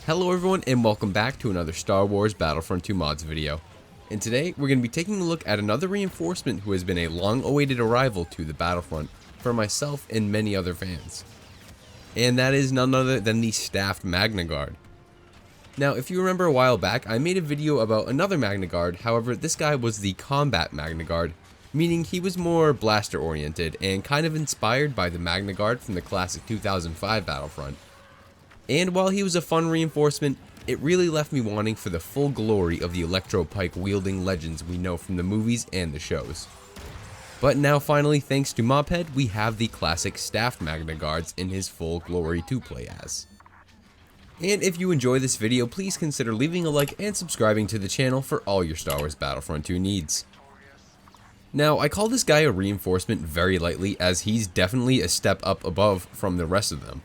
Hello everyone and welcome back to another Star Wars Battlefront 2 mods video. And today we're going to be taking a look at another reinforcement who has been a long-awaited arrival to the Battlefront for myself and many other fans. And that is none other than the staffed Magna Guard. Now if you remember a while back I made a video about another Magna Guard, however this guy was the combat Magna Guard, meaning he was more blaster oriented and kind of inspired by the Magna Guard from the classic 2005 Battlefront. And while he was a fun reinforcement, it really left me wanting for the full glory of the electro pike wielding legends we know from the movies and the shows. But now finally, thanks to Mophead, we have the classic staffed Magna Guards in his full glory to play as. And if you enjoy this video, please consider leaving a like and subscribing to the channel for all your Star Wars Battlefront 2 needs. Now, I call this guy a reinforcement very lightly as he's definitely a step up above from the rest of them.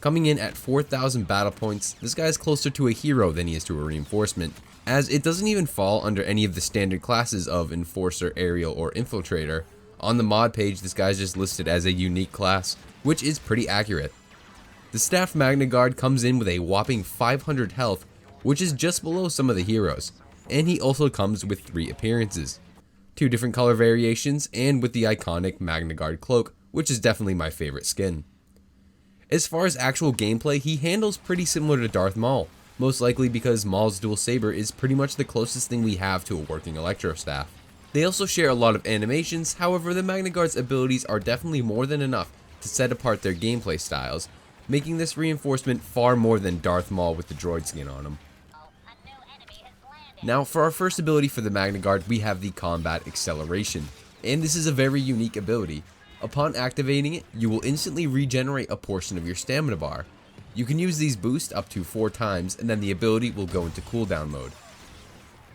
Coming in at 4,000 battle points, this guy is closer to a hero than he is to a reinforcement, as it doesn't even fall under any of the standard classes of Enforcer, Aerial, or Infiltrator. On the mod page, this guy is just listed as a unique class, which is pretty accurate. The staffed Magna Guard comes in with a whopping 500 health, which is just below some of the heroes, and he also comes with 3 appearances, 2 different color variations, and with the iconic Magna Guard cloak, which is definitely my favorite skin. As far as actual gameplay, he handles pretty similar to Darth Maul, most likely because Maul's dual saber is pretty much the closest thing we have to a working electro staff. They also share a lot of animations, however the Magna Guard's abilities are definitely more than enough to set apart their gameplay styles, making this reinforcement far more than Darth Maul with the droid skin on him. Now for our first ability for the Magna Guard, we have the Combat Acceleration, and this is a very unique ability. Upon activating it, you will instantly regenerate a portion of your stamina bar. You can use these boosts up to 4 times and then the ability will go into cooldown mode.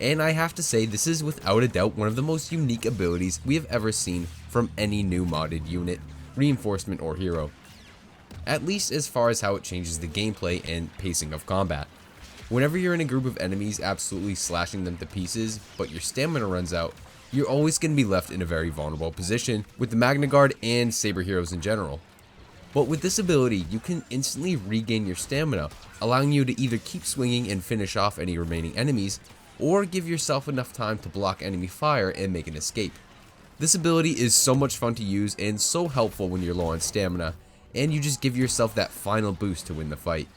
And I have to say this is without a doubt one of the most unique abilities we have ever seen from any new modded unit, reinforcement or hero. At least as far as how it changes the gameplay and pacing of combat. Whenever you're in a group of enemies absolutely slashing them to pieces, but your stamina runs out, you're always going to be left in a very vulnerable position with the Magna Guard and Saber heroes in general. But with this ability, you can instantly regain your stamina, allowing you to either keep swinging and finish off any remaining enemies, or give yourself enough time to block enemy fire and make an escape. This ability is so much fun to use and so helpful when you're low on stamina, and you just give yourself that final boost to win the fight.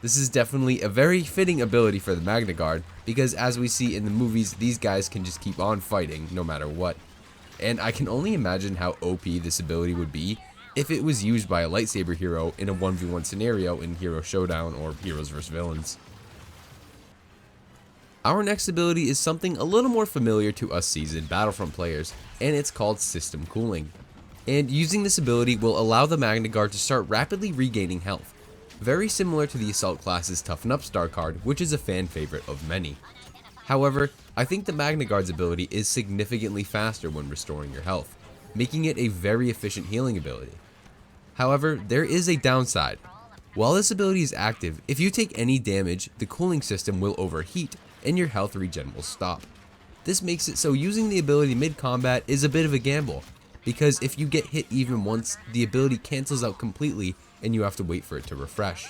This is definitely a very fitting ability for the Magna Guard, because as we see in the movies, these guys can just keep on fighting no matter what. And I can only imagine how OP this ability would be if it was used by a lightsaber hero in a 1v1 scenario in Hero Showdown or Heroes vs Villains. Our next ability is something a little more familiar to us seasoned Battlefront players, and it's called System Cooling. And using this ability will allow the Magna Guard to start rapidly regaining health. Very similar to the Assault class's Toughen Up star card, which is a fan favorite of many. However, I think the Magna Guard's ability is significantly faster when restoring your health, making it a very efficient healing ability. However, there is a downside. While this ability is active, if you take any damage, the cooling system will overheat and your health regen will stop. This makes it so using the ability mid-combat is a bit of a gamble, because if you get hit even once, the ability cancels out completely and you have to wait for it to refresh.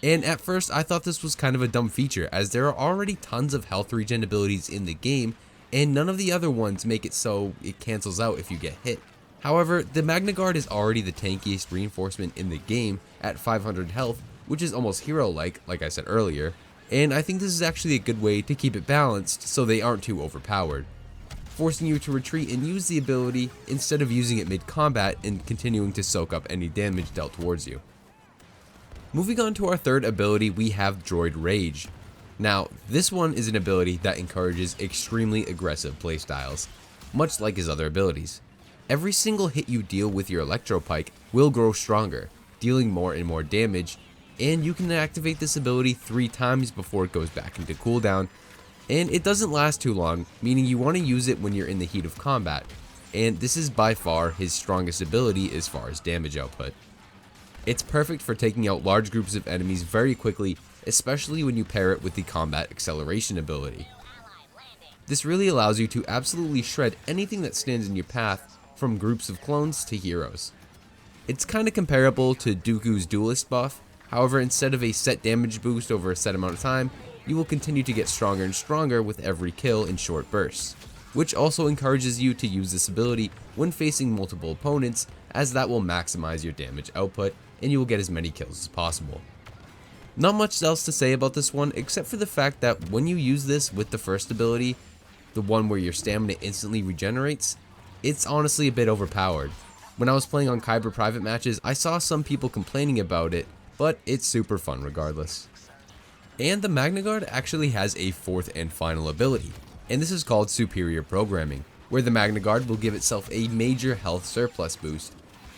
And at first I thought this was kind of a dumb feature, as there are already tons of health regen abilities in the game and none of the other ones make it so it cancels out if you get hit. However, the Magna Guard is already the tankiest reinforcement in the game at 500 health, which is almost hero-like I said earlier, and I think this is actually a good way to keep it balanced so they aren't too overpowered, forcing you to retreat and use the ability instead of using it mid-combat and continuing to soak up any damage dealt towards you. Moving on to our third ability, we have Droid Rage. Now, this one is an ability that encourages extremely aggressive playstyles, much like his other abilities. Every single hit you deal with your Electro Pike will grow stronger, dealing more and more damage, and you can activate this ability 3 times before it goes back into cooldown. And it doesn't last too long, meaning you want to use it when you're in the heat of combat, and this is by far his strongest ability as far as damage output. It's perfect for taking out large groups of enemies very quickly, especially when you pair it with the Combat Acceleration ability. This really allows you to absolutely shred anything that stands in your path, from groups of clones to heroes. It's kinda comparable to Dooku's Duelist buff, However, instead of a set damage boost over a set amount of time, you will continue to get stronger and stronger with every kill in short bursts, which also encourages you to use this ability when facing multiple opponents, as that will maximize your damage output and you will get as many kills as possible. Not much else to say about this one except for the fact that when you use this with the first ability, the one where your stamina instantly regenerates, it's honestly a bit overpowered. When I was playing on Kyber private matches, I saw some people complaining about it, but it's super fun regardless. And the Magna Guard actually has a fourth and final ability, and this is called Superior Programming, where the Magna Guard will give itself a major health surplus boost,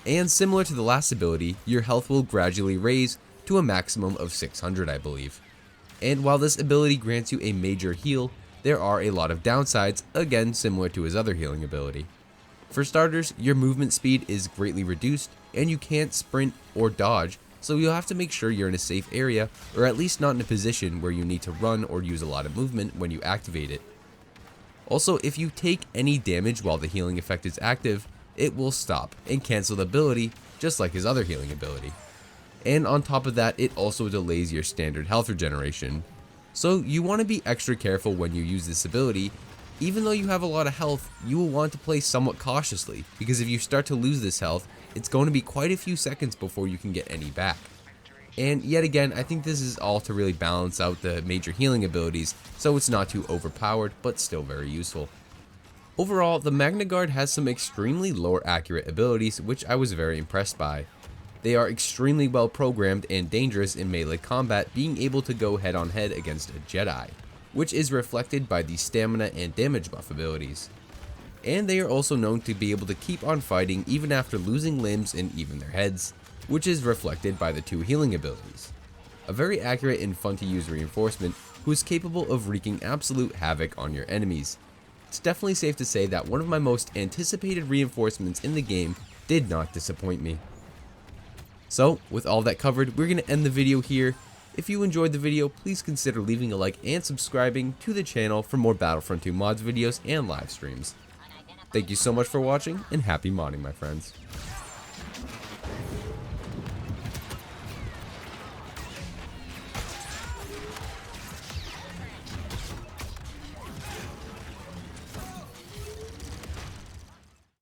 and similar to the last ability, your health will gradually raise to a maximum of 600, I believe. And while this ability grants you a major heal, there are a lot of downsides, again similar to his other healing ability. For starters, your movement speed is greatly reduced, and you can't sprint or dodge, so you'll have to make sure you're in a safe area, or at least not in a position where you need to run or use a lot of movement when you activate it. Also, if you take any damage while the healing effect is active, it will stop and cancel the ability, just like his other healing ability. And on top of that, it also delays your standard health regeneration. So you want to be extra careful when you use this ability. Even though you have a lot of health, you will want to play somewhat cautiously, because if you start to lose this health, it's going to be quite a few seconds before you can get any back. And yet again, I think this is all to really balance out the major healing abilities, so it's not too overpowered, but still very useful. Overall, the Magna Guard has some extremely lore accurate abilities, which I was very impressed by. They are extremely well programmed and dangerous in melee combat, being able to go head on head against a Jedi, which is reflected by the stamina and damage buff abilities. And they are also known to be able to keep on fighting even after losing limbs and even their heads, which is reflected by the two healing abilities. A very accurate and fun to use reinforcement who is capable of wreaking absolute havoc on your enemies. It's definitely safe to say that one of my most anticipated reinforcements in the game did not disappoint me. So, with all that covered, we're going to end the video here. If you enjoyed the video, please consider leaving a like and subscribing to the channel for more Battlefront 2 mods videos and live streams. Thank you so much for watching, and happy modding, my friends.